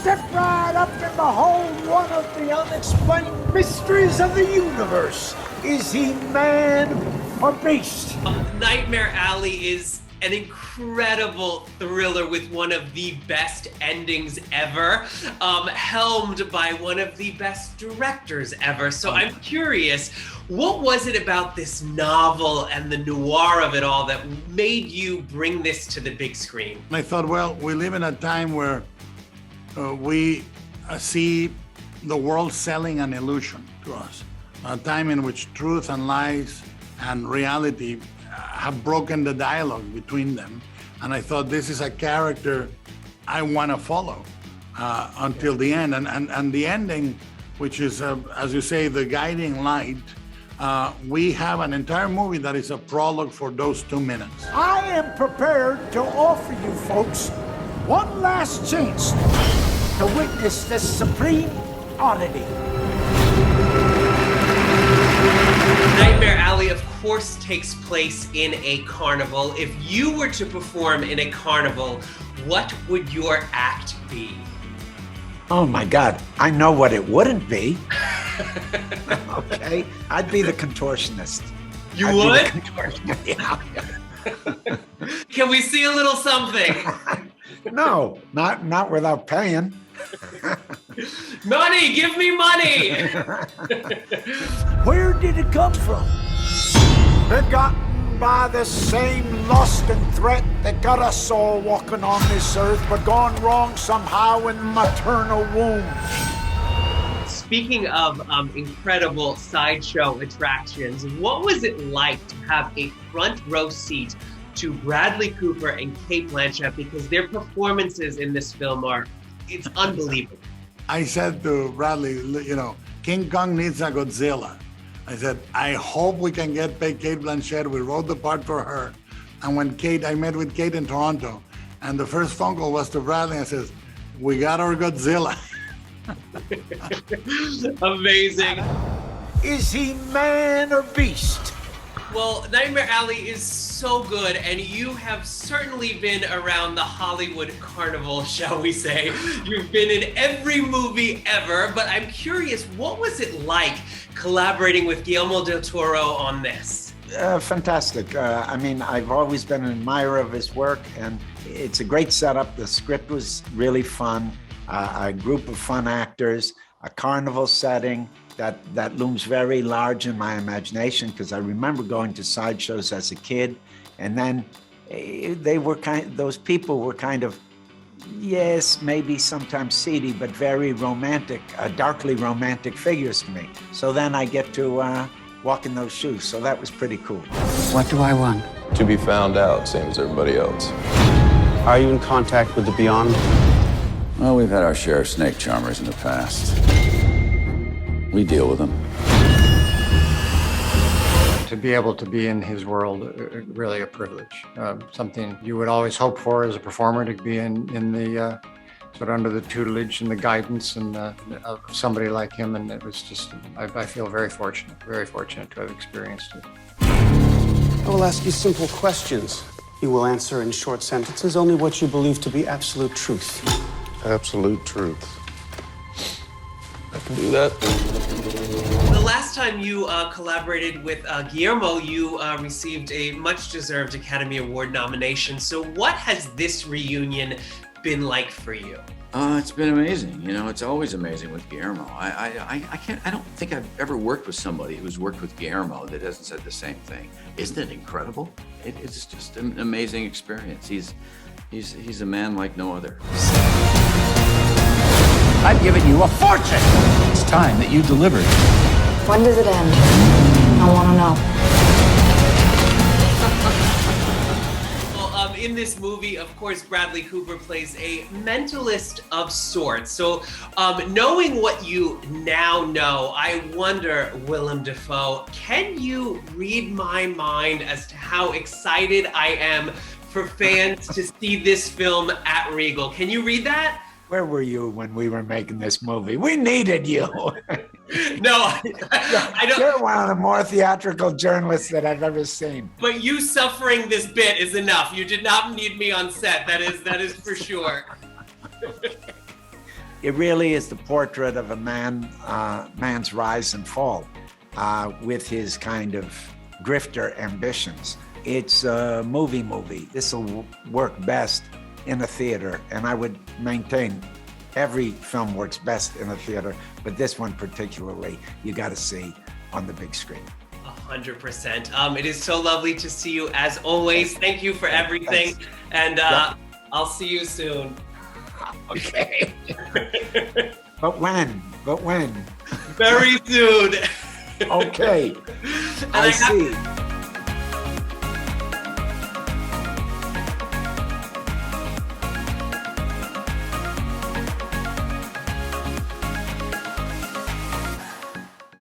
step right up and behold one of the unexplained mysteries of the universe. Is he man or beast? Nightmare Alley is an incredible thriller with one of the best endings ever, helmed by one of the best directors ever. So I'm curious, what was it about this novel and the noir of it all that made you bring this to the big screen? I thought, well, we live in a time where we see the world selling an illusion to us, a time in which truth and lies and reality have broken the dialogue between them. And I thought this is a character I want to follow until the end. And the ending, which is, as you say, the guiding light, we have an entire movie that is a prologue for those 2 minutes. I am prepared to offer you folks one last chance to witness this supreme oddity. Nightmare Alley, of course, takes place in a carnival. If you were to perform in a carnival, what would your act be? Oh my God, I know what it wouldn't be. Okay, I'd be the contortionist. You I'd would? Be the contortionist. Yeah. Can we see a little something? No, not without paying. Money, give me money! Where did it come from? Begotten by the same lust and threat that got us all walking on this earth, but gone wrong somehow in the maternal womb. Speaking of incredible sideshow attractions, what was it like to have a front row seat to Bradley Cooper and Cate Blanchett, because their performances in this film it's unbelievable. I said to Bradley, you know, King Kong needs a Godzilla. I said, I hope we can get Cate Blanchett. We wrote the part for her. And when I met with Cate in Toronto, and the first phone call was to Bradley, I says, we got our Godzilla. Amazing. Is he man or beast? Well, Nightmare Alley is so good, and you have certainly been around the Hollywood carnival, shall we say. You've been in every movie ever, but I'm curious, what was it like collaborating with Guillermo del Toro on this? Fantastic. I mean, I've always been an admirer of his work, and it's a great setup. The script was really fun. A group of fun actors, a carnival setting that looms very large in my imagination, because I remember going to sideshows as a kid, and then those people were kind of, yes, maybe sometimes seedy, but very romantic, darkly romantic figures to me. So then I get to walk in those shoes. So that was pretty cool. What do I want? To be found out, same as everybody else. Are you in contact with the beyond? Well, we've had our share of snake charmers in the past. We deal with them. To be able to be in his world, really a privilege. Something you would always hope for as a performer, to be in the sort of under the tutelage and the guidance and of somebody like him. And it was just, I feel very fortunate to have experienced it. I will ask you simple questions. You will answer in short sentences only what you believe to be absolute truth. Absolute truth. I can do that. The last time you collaborated with Guillermo, you received a much-deserved Academy Award nomination. So what has this reunion been like for you? It's been amazing. You know, it's always amazing with Guillermo. I don't think I've ever worked with somebody who's worked with Guillermo that hasn't said the same thing. Isn't it incredible? It's just an amazing experience. He's a man like no other. I've given you a fortune. It's time that you delivered. When does it end? I want to know. Well, in this movie, of course, Bradley Cooper plays a mentalist of sorts. So knowing what you now know, I wonder, Willem Dafoe, can you read my mind as to how excited I am for fans to see this film at Regal? Can you read that? Where were you when we were making this movie? We needed you. No, I don't. You're one of the more theatrical journalists that I've ever seen. But you suffering this bit is enough. You did not need me on set. That is for sure. It really is the portrait of a man's rise and fall with his kind of grifter ambitions. It's a movie. This will work best in a theater, and I would maintain every film works best in a theater, but this one particularly, you got to see on the big screen. 100%. It is so lovely to see you as always. Thank you for everything. Thanks. And I'll see you soon. Okay. But when? Very soon. Okay. I see.